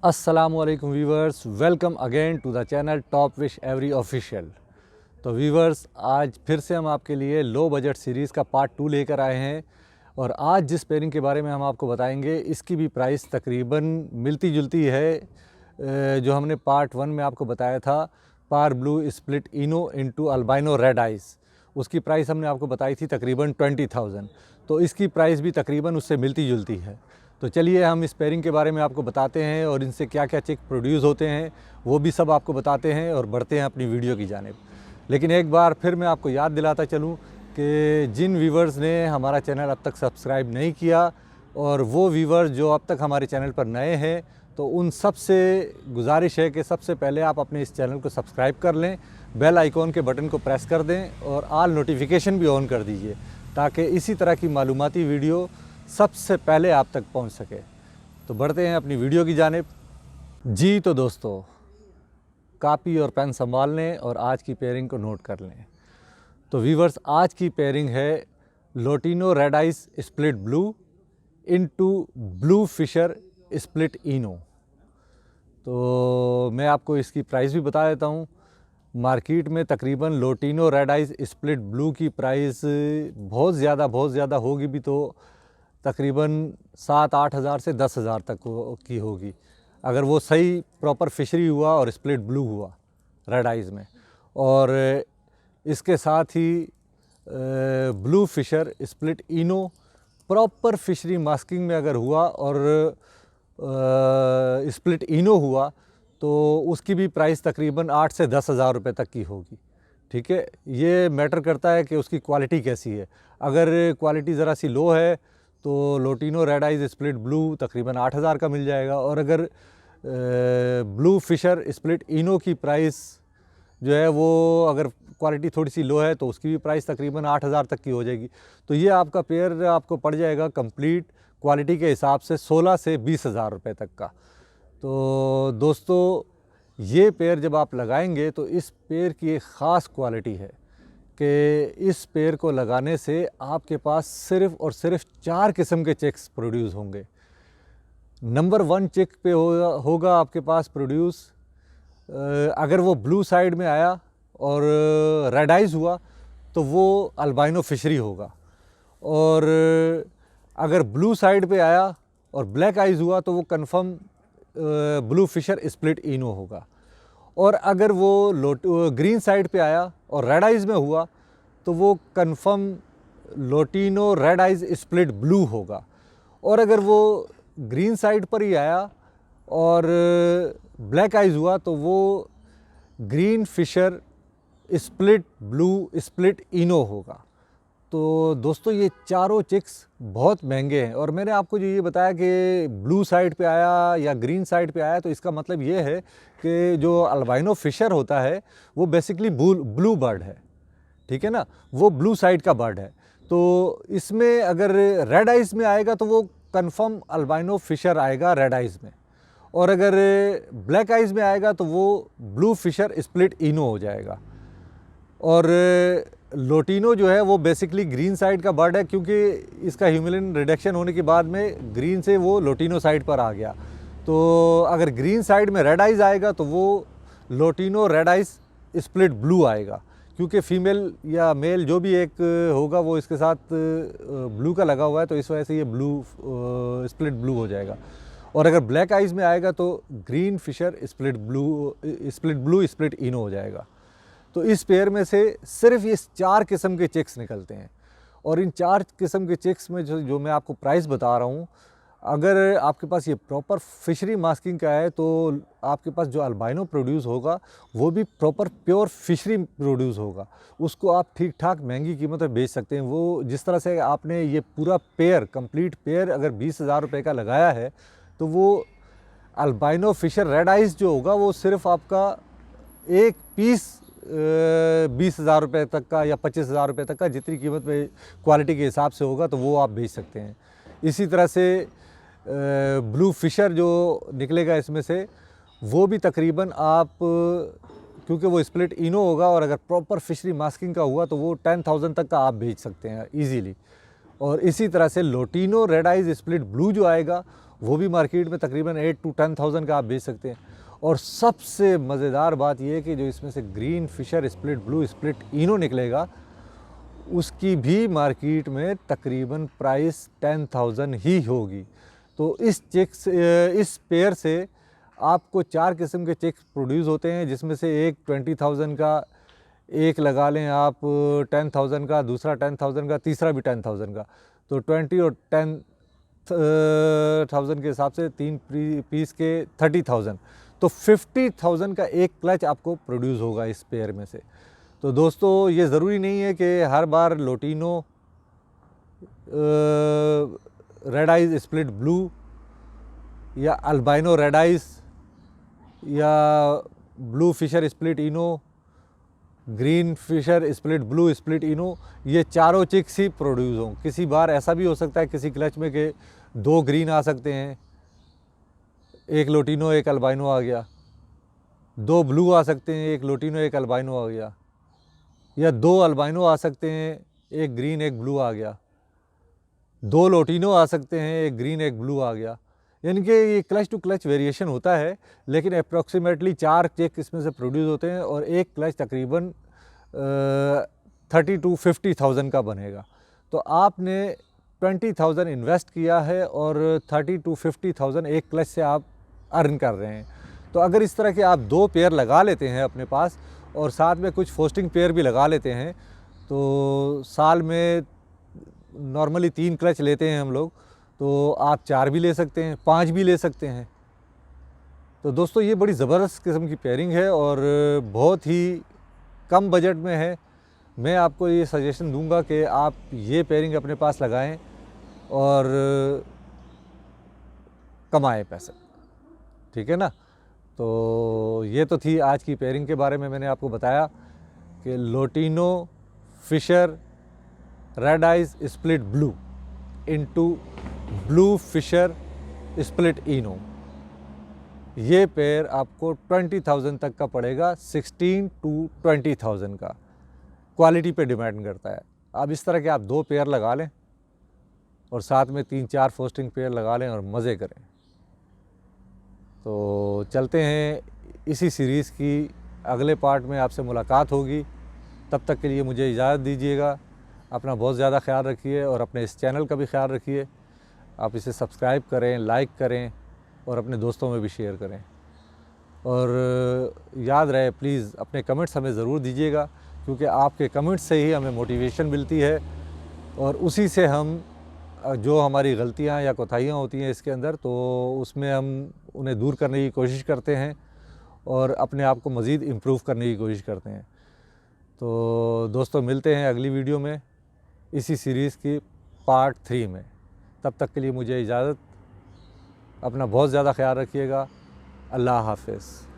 अस्सलामुअलैकुम viewers, welcome again to the channel top wish every official. तो viewers, आज फिर से हम आपके लिए लो बजट सीरीज़ का पार्ट 2 लेकर आए हैं और आज जिस पेयरिंग के बारे में हम आपको बताएंगे इसकी भी प्राइस तकरीबन मिलती जुलती है जो हमने पार्ट 1 में आपको बताया था, पार blue split ino into albino red eyes. उसकी प्राइस हमने आपको बताई थी तकरीबन 20,000, तो इसकी प्राइस भी तकरीबन उससे मिलती जुलती है। तो चलिए हम इस पेयरिंग के बारे में आपको बताते हैं और इनसे क्या क्या चिक प्रोड्यूस होते हैं वो भी सब आपको बताते हैं और बढ़ते हैं अपनी वीडियो की जानिब। लेकिन एक बार फिर मैं आपको याद दिलाता चलूँ कि जिन व्यूवर्स ने हमारा चैनल अब तक सब्सक्राइब नहीं किया और वो व्यूवर्स जो अब तक हमारे चैनल पर नए हैं, तो उन सब से गुजारिश है कि सबसे पहले आप अपने इस चैनल को सब्सक्राइब कर लें, बेल आइकॉन के बटन को प्रेस कर दें और ऑल नोटिफिकेशन भी ऑन कर दीजिए ताकि इसी तरह की मालूमाती वीडियो सबसे पहले आप तक पहुंच सके। तो बढ़ते हैं अपनी वीडियो की जानिब। जी तो दोस्तों, कापी और पेन संभाल लें और आज की पेयरिंग को नोट कर लें। तो वीवर्स, आज की पेयरिंग है lutino red eyes split blue into blue Fischer split ino. तो मैं आपको इसकी प्राइस भी बता देता हूँ। मार्केट में तकरीबन lutino red eyes split blue की प्राइस बहुत ज़्यादा होगी भी तो तकरीबन 7-8 हज़ार से 10 हज़ार तक की होगी, अगर वो सही प्रॉपर फिशरी हुआ और स्प्लिट ब्लू हुआ रेड आइज़ में। और इसके साथ ही blue Fischer split ino proper फिशरी मास्किंग में अगर हुआ और स्प्लिट इनो हुआ तो उसकी भी प्राइस तकरीबन 8 से 10 हज़ार रुपये तक की होगी। ठीक है, ये मैटर करता है कि उसकी क्वालिटी कैसी है। अगर क्वालिटी ज़रा सी लो है तो lutino red eyes split blue तकरीबन 8 हज़ार का मिल जाएगा, और अगर ब्लू फिशर स्प्लिट इनो की प्राइस जो है वो अगर क्वालिटी थोड़ी सी लो है तो उसकी भी प्राइस तकरीबन 8 हज़ार तक की हो जाएगी। तो ये आपका पेयर आपको पड़ जाएगा कंप्लीट क्वालिटी के हिसाब से 16 से 20 हज़ार रुपये तक का। तो दोस्तों, ये पेयर जब आप लगाएंगे तो इस पेयर की एक ख़ास क्वालिटी है कि इस पेयर को लगाने से आपके पास सिर्फ़ और सिर्फ 4 किस्म के चेक्स प्रोड्यूस होंगे। नंबर 1 चेक पे होगा आपके पास प्रोड्यूस, अगर वो ब्लू साइड में आया और रेड आइज़ हुआ तो वो अल्बाइनो फिशरी होगा, और अगर ब्लू साइड पे आया और ब्लैक आइज़ हुआ तो वो confirm blue Fischer split ino होगा, और अगर वो ग्रीन साइड पे आया और रेड आइज़ में हुआ तो वो confirm lutino red eyes split blue होगा, और अगर वो ग्रीन साइड पर ही आया और ब्लैक आइज़ हुआ तो वो green Fischer split blue split ino होगा। तो दोस्तों, ये चारों चिक्स बहुत महंगे हैं, और मैंने आपको जो ये बताया कि ब्लू साइड पे आया या ग्रीन साइड पे आया तो इसका मतलब ये है कि जो अल्बाइनो फिशर होता है वो बेसिकली ब्लू बर्ड है। ठीक है ना, वो ब्लू साइड का बर्ड है। तो इसमें अगर रेड आइज़ में आएगा तो वो कंफर्म अल्बाइनो फिशर आएगा रेड आइज़ में, और अगर ब्लैक आइज़ में आएगा तो वो ब्लू फिशर स्प्लिट इनो हो जाएगा। और लोटिनो जो है वो बेसिकली ग्रीन साइड का बर्ड है, क्योंकि इसका ह्यूमिलिन रिडक्शन होने के बाद में ग्रीन से वो लोटिनो साइड पर आ गया। तो अगर ग्रीन साइड में रेड आइज़ आएगा तो वो lutino red eyes split blue आएगा, क्योंकि फीमेल या मेल जो भी एक होगा वो इसके साथ ब्लू का लगा हुआ है, तो इस वजह से ये ब्लू स्प्लिट ब्लू हो जाएगा। और अगर ब्लैक आइज़ में आएगा तो green Fischer split blue split ino हो जाएगा। तो इस पेयर में से सिर्फ ये 4 किस्म के चेक्स निकलते हैं, और इन 4 किस्म के चेक्स में जो मैं आपको प्राइस बता रहा हूँ, अगर आपके पास ये प्रॉपर फिशरी मास्किंग का है तो आपके पास जो अल्बाइनो प्रोड्यूस होगा वो भी प्रॉपर प्योर फिशरी प्रोड्यूस होगा। उसको आप ठीक ठाक महंगी कीमत में बेच सकते हैं। वो जिस तरह से आपने ये पूरा पेयर कंप्लीट पेयर अगर 20 हज़ार रुपये का लगाया है तो वो अल्बाइनो फिशर रेड आइज़ जो होगा वो सिर्फ आपका एक पीस 20 हज़ार रुपये तक का या 25 हज़ार रुपये तक का, जितनी कीमत में क्वालिटी के हिसाब से होगा तो वो आप बेच सकते हैं। इसी तरह से ब्लू फिशर जो निकलेगा इसमें से वो भी तकरीबन आप, क्योंकि वो स्प्लिट इनो होगा और अगर प्रॉपर फिशरी मास्किंग का हुआ तो वो 10,000 तक का आप बेच सकते हैं इजीली। और इसी तरह से lutino red eyes split blue जो आएगा वो भी मार्केट में तकरीबन 8 to 10,000 का आप बेच सकते हैं। और सबसे मज़ेदार बात यह है कि जो इसमें से green Fischer split blue split ino निकलेगा, उसकी भी मार्केट में तकरीबन प्राइस 10,000 ही होगी। तो इस पेयर से आपको 4 किस्म के चेक्स प्रोड्यूस होते हैं, जिसमें से एक 20,000 का, एक लगा लें आप 10,000 का, दूसरा 10,000 का, तीसरा भी 10,000 का। तो 20 और 10,000 के हिसाब से 3 पीस के 30,000, तो 50,000 का एक क्लच आपको प्रोड्यूस होगा इस पेयर में से। तो दोस्तों ये ज़रूरी नहीं है कि हर बार lutino red eyes split blue या अल्बाइनो रेड आइज या blue Fischer split ino, green Fischer split blue split ino, ये चारों चिक्स ही प्रोड्यूस हों। किसी बार ऐसा भी हो सकता है किसी क्लच में कि 2 ग्रीन आ सकते हैं, एक लोटिनो एक अल्बाइनो आ गया, 2 ब्लू आ सकते हैं, एक लोटिनो एक अल्बाइनो आ गया, या 2 अल्बाइनो आ सकते हैं, एक ग्रीन एक ब्लू आ गया, 2 लोटिनो आ सकते हैं, एक ग्रीन एक ब्लू आ गया। यानी कि ये क्लच टू क्लच वेरिएशन होता है, लेकिन अप्रॉक्सीमेटली 4 चेक इसमें से प्रोड्यूस होते हैं और एक क्लच तकरीबन 30 to 50,000 का बनेगा। तो आपने 20,000 इन्वेस्ट किया है और 30 to 50,000 एक क्लच से आप अर्न कर रहे हैं। तो अगर इस तरह के आप 2 पेयर लगा लेते हैं अपने पास और साथ में कुछ फोस्टिंग पेयर भी लगा लेते हैं, तो साल में नॉर्मली 3 क्लच लेते हैं हम लोग, तो आप 4 भी ले सकते हैं, 5 भी ले सकते हैं। तो दोस्तों ये बड़ी ज़बरदस्त किस्म की पेयरिंग है और बहुत ही कम बजट में है। मैं आपको ये सजेशन दूंगा कि आप ये पेयरिंग अपने पास लगाएं और कमाएं पैसे, ठीक है ना। तो ये तो थी आज की पेयरिंग के बारे में, मैंने आपको बताया कि lutino Fischer red eyes split blue into blue Fischer split ino, ये पेयर आपको 20,000 तक का पड़ेगा, 16 to 20,000 का। क्वालिटी पे डिपेंड करता है। आप इस तरह के आप 2 पेयर लगा लें और साथ में 3-4 फोस्टिंग पेयर लगा लें और मज़े करें। तो चलते हैं, इसी सीरीज़ की अगले पार्ट में आपसे मुलाकात होगी। तब तक के लिए मुझे इजाज़त दीजिएगा। अपना बहुत ज़्यादा ख्याल रखिए और अपने इस चैनल का भी ख्याल रखिए। आप इसे सब्सक्राइब करें, लाइक करें और अपने दोस्तों में भी शेयर करें। और याद रहे प्लीज़ अपने कमेंट्स हमें ज़रूर दीजिएगा, क्योंकि आपके कमेंट्स से ही हमें मोटिवेशन मिलती है और उसी से हम जो हमारी गलतियां या कोताहियां होती हैं इसके अंदर, तो उसमें हम उन्हें दूर करने की कोशिश करते हैं और अपने आप को मज़ीद इम्प्रूव करने की कोशिश करते हैं। तो दोस्तों मिलते हैं अगली वीडियो में इसी सीरीज़ की पार्ट 3 में। तब तक के लिए मुझे इजाज़त। अपना बहुत ज़्यादा ख्याल रखिएगा। अल्लाह हाफ़िज़।